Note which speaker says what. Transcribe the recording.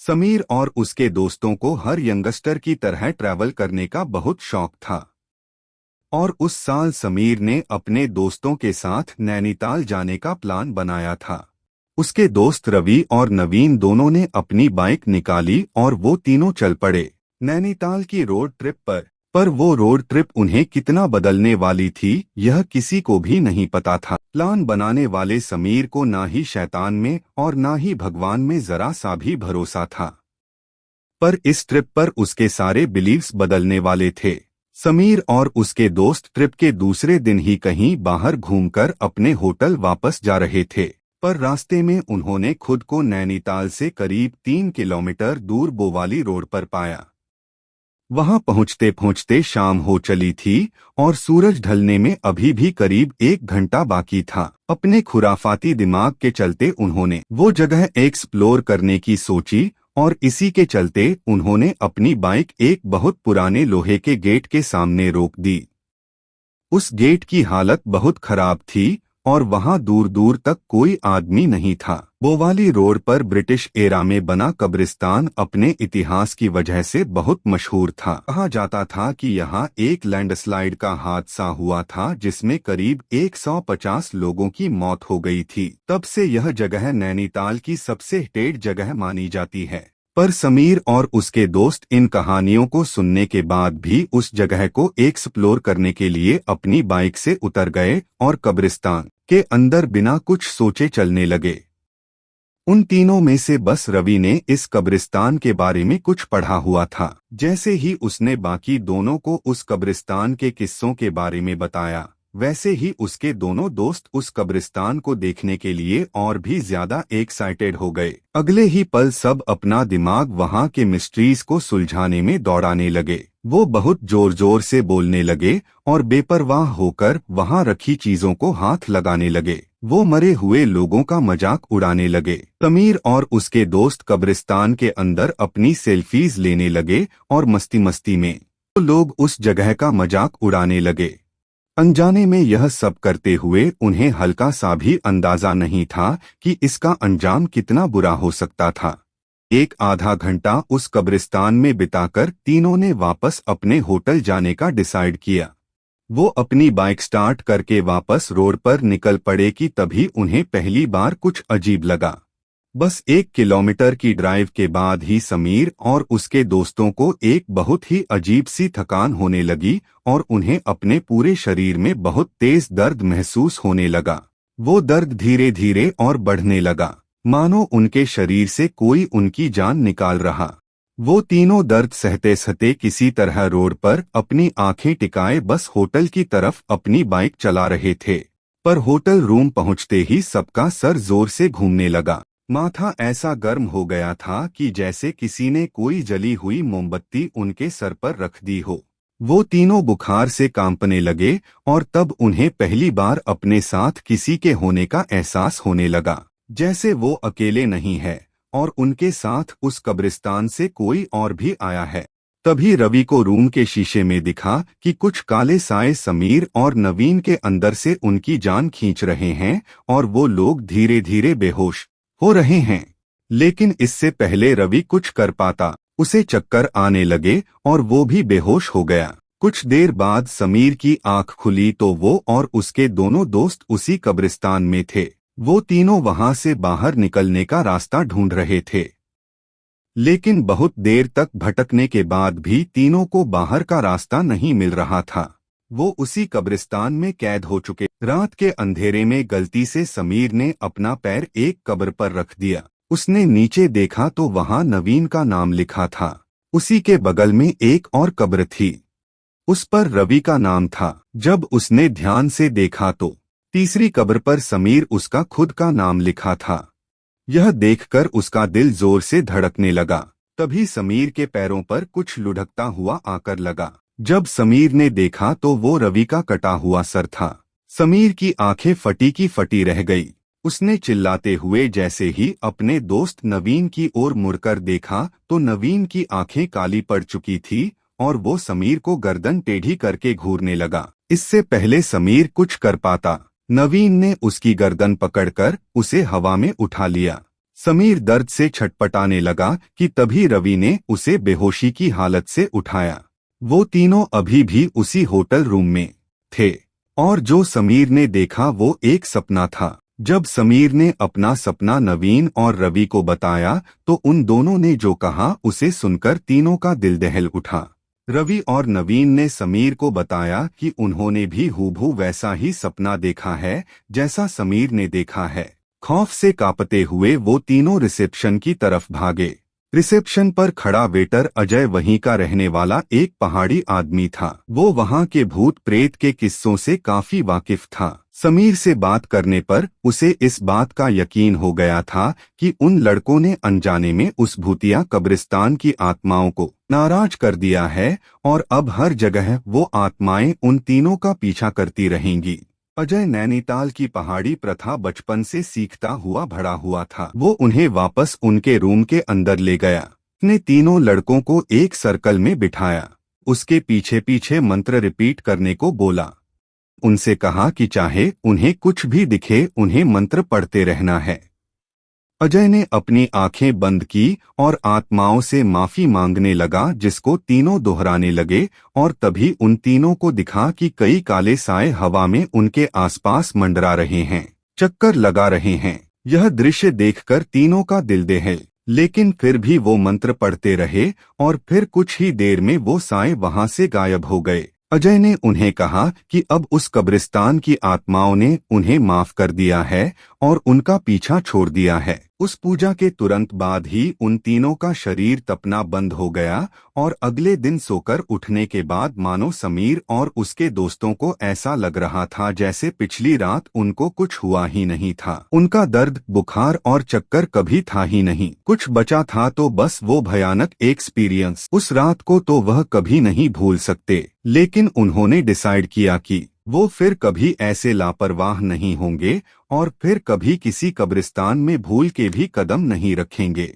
Speaker 1: समीर और उसके दोस्तों को हर यंगस्टर की तरह ट्रैवल करने का बहुत शौक था और उस साल समीर ने अपने दोस्तों के साथ नैनीताल जाने का प्लान बनाया था। उसके दोस्त रवि और नवीन दोनों ने अपनी बाइक निकाली और वो तीनों चल पड़े नैनीताल की रोड ट्रिप पर वो रोड ट्रिप उन्हें कितना बदलने वाली थी यह किसी को भी नहीं पता था। प्लान बनाने वाले समीर को ना ही शैतान में और ना ही भगवान में जरा सा भी भरोसा था, पर इस ट्रिप पर उसके सारे बिलीव्स बदलने वाले थे। समीर और उसके दोस्त ट्रिप के दूसरे दिन ही कहीं बाहर घूमकर अपने होटल वापस जा रहे थे, पर रास्ते में उन्होंने खुद को नैनीताल से करीब 3 किलोमीटर दूर बोवाली रोड पर पाया। वहां पहुंचते पहुंचते शाम हो चली थी और सूरज ढलने में अभी भी करीब 1 घंटा बाकी था। अपने खुराफाती दिमाग के चलते उन्होंने वो जगह एक्सप्लोर करने की सोची और इसी के चलते उन्होंने अपनी बाइक एक बहुत पुराने लोहे के गेट के सामने रोक दी। उस गेट की हालत बहुत खराब थी और वहां दूर दूर तक कोई आदमी नहीं था। बोवाली रोड पर ब्रिटिश एरा में बना कब्रिस्तान अपने इतिहास की वजह से बहुत मशहूर था। कहा जाता था कि यहाँ एक लैंडस्लाइड का हादसा हुआ था जिसमें करीब 150 लोगों की मौत हो गई थी। तब से यह जगह नैनीताल की सबसे हिटेड जगह मानी जाती है। पर समीर और उसके दोस्त इन कहानियों को सुनने के बाद भी उस जगह को एक्सप्लोर करने के लिए अपनी बाइक से उतर गए और कब्रिस्तान के अंदर बिना कुछ सोचे चलने लगे। उन तीनों में से बस रवि ने इस कब्रिस्तान के बारे में कुछ पढ़ा हुआ था। जैसे ही उसने बाकी दोनों को उस कब्रिस्तान के किस्सों के बारे में बताया, वैसे ही उसके दोनों दोस्त उस कब्रिस्तान को देखने के लिए और भी ज्यादा एक्साइटेड हो गए। अगले ही पल सब अपना दिमाग वहां के मिस्ट्रीज को सुलझाने में दौड़ाने लगे। वो बहुत जोर जोर से बोलने लगे और बेपरवाह होकर वहां रखी चीजों को हाथ लगाने लगे। वो मरे हुए लोगों का मजाक उड़ाने लगे। समीर और उसके दोस्त कब्रिस्तान के अंदर अपनी सेल्फीज लेने लगे और मस्ती मस्ती में वो लोग उस जगह का मजाक उड़ाने लगे। अनजाने में यह सब करते हुए उन्हें हल्का सा भी अंदाजा नहीं था कि इसका अंजाम कितना बुरा हो सकता था। एक आधा घंटा उस कब्रिस्तान में बिताकर तीनों ने वापस अपने होटल जाने का डिसाइड किया। वो अपनी बाइक स्टार्ट करके वापस रोड पर निकल पड़े कि तभी उन्हें पहली बार कुछ अजीब लगा। बस 1 किलोमीटर की ड्राइव के बाद ही समीर और उसके दोस्तों को एक बहुत ही अजीब सी थकान होने लगी और उन्हें अपने पूरे शरीर में बहुत तेज दर्द महसूस होने लगा। वो दर्द धीरे धीरे और बढ़ने लगा, मानो उनके शरीर से कोई उनकी जान निकाल रहा। वो तीनों दर्द सहते सहते किसी तरह रोड पर अपनी आंखें टिकाए बस होटल की तरफ अपनी बाइक चला रहे थे। पर होटल रूम पहुंचते ही सबका सर जोर से घूमने लगा। माथा ऐसा गर्म हो गया था कि जैसे किसी ने कोई जली हुई मोमबत्ती उनके सर पर रख दी हो। वो तीनों बुखार से कांपने लगे और तब उन्हें पहली बार अपने साथ किसी के होने का एहसास होने लगा, जैसे वो अकेले नहीं है और उनके साथ उस कब्रिस्तान से कोई और भी आया है। तभी रवि को रूम के शीशे में दिखा कि कुछ काले साए समीर और नवीन के अंदर से उनकी जान खींच रहे हैं और वो लोग धीरे धीरे बेहोश हो रहे हैं। लेकिन इससे पहले रवि कुछ कर पाता, उसे चक्कर आने लगे और वो भी बेहोश हो गया। कुछ देर बाद समीर की आंख खुली तो वो और उसके दोनों दोस्त उसी कब्रिस्तान में थे। वो तीनों वहां से बाहर निकलने का रास्ता ढूंढ रहे थे, लेकिन बहुत देर तक भटकने के बाद भी तीनों को बाहर का रास्ता नहीं मिल रहा था। वो उसी कब्रिस्तान में कैद हो चुके। रात के अंधेरे में गलती से समीर ने अपना पैर एक कब्र पर रख दिया। उसने नीचे देखा तो वहां नवीन का नाम लिखा था। उसी के बगल में एक और कब्र थी, उस पर रवि का नाम था। जब उसने ध्यान से देखा तो तीसरी कब्र पर समीर उसका खुद का नाम लिखा था। यह देखकर उसका दिल जोर से धड़कने लगा। तभी समीर के पैरों पर कुछ लुढ़कता हुआ आकर लगा। जब समीर ने देखा तो वो रवि का कटा हुआ सर था। समीर की आंखें फटी की फटी रह गई। उसने चिल्लाते हुए जैसे ही अपने दोस्त नवीन की ओर मुड़कर देखा तो नवीन की आंखें काली पड़ चुकी थी और वो समीर को गर्दन टेढ़ी करके घूरने लगा। इससे पहले समीर कुछ कर पाता, नवीन ने उसकी गर्दन पकड़कर उसे हवा में उठा लिया। समीर दर्द से छटपटाने लगा कि तभी रवि ने उसे बेहोशी की हालत से उठाया। वो तीनों अभी भी उसी होटल रूम में थे और जो समीर ने देखा वो एक सपना था। जब समीर ने अपना सपना नवीन और रवि को बताया तो उन दोनों ने जो कहा उसे सुनकर तीनों का दिल दहल उठा। रवि और नवीन ने समीर को बताया कि उन्होंने भी हूबहू वैसा ही सपना देखा है जैसा समीर ने देखा है। खौफ से कांपते हुए वो तीनों रिसेप्शन की तरफ भागे। रिसेप्शन पर खड़ा वेटर अजय वहीं का रहने वाला एक पहाड़ी आदमी था। वो वहां के भूत प्रेत के किस्सों से काफी वाकिफ था। समीर से बात करने पर उसे इस बात का यकीन हो गया था कि उन लड़कों ने अनजाने में उस भूतिया कब्रिस्तान की आत्माओं को नाराज कर दिया है और अब हर जगह वो आत्माएं उन तीनों का पीछा करती रहेंगी। अजय नैनीताल की पहाड़ी प्रथा बचपन से सीखता हुआ बड़ा हुआ था। वो उन्हें वापस उनके रूम के अंदर ले गया। ने तीनों लड़कों को एक सर्कल में बिठाया। उसके पीछे पीछे मंत्र रिपीट करने को बोला। उनसे कहा कि चाहे उन्हें कुछ भी दिखे उन्हें मंत्र पढ़ते रहना है। अजय ने अपनी आंखें बंद की और आत्माओं से माफी मांगने लगा जिसको तीनों दोहराने लगे और तभी उन तीनों को दिखा कि कई काले साए हवा में उनके आसपास मंडरा रहे हैं, चक्कर लगा रहे हैं। यह दृश्य देखकर तीनों का दिल दहल, लेकिन फिर भी वो मंत्र पढ़ते रहे और फिर कुछ ही देर में वो साए वहां से गायब हो गए। अजय ने उन्हें कहा कि अब उस कब्रिस्तान की आत्माओं ने उन्हें माफ कर दिया है और उनका पीछा छोड़ दिया है। उस पूजा के तुरंत बाद ही उन तीनों का शरीर तपना बंद हो गया और अगले दिन सोकर उठने के बाद मानो समीर और उसके दोस्तों को ऐसा लग रहा था जैसे पिछली रात उनको कुछ हुआ ही नहीं था। उनका दर्द, बुखार और चक्कर कभी था ही नहीं। कुछ बचा था तो बस वो भयानक एक्सपीरियंस। उस रात को तो वह कभी नहीं भूल सकते, लेकिन उन्होंने डिसाइड किया कि वो फिर कभी ऐसे लापरवाह नहीं होंगे और फिर कभी किसी कब्रिस्तान में भूल के भी कदम नहीं रखेंगे।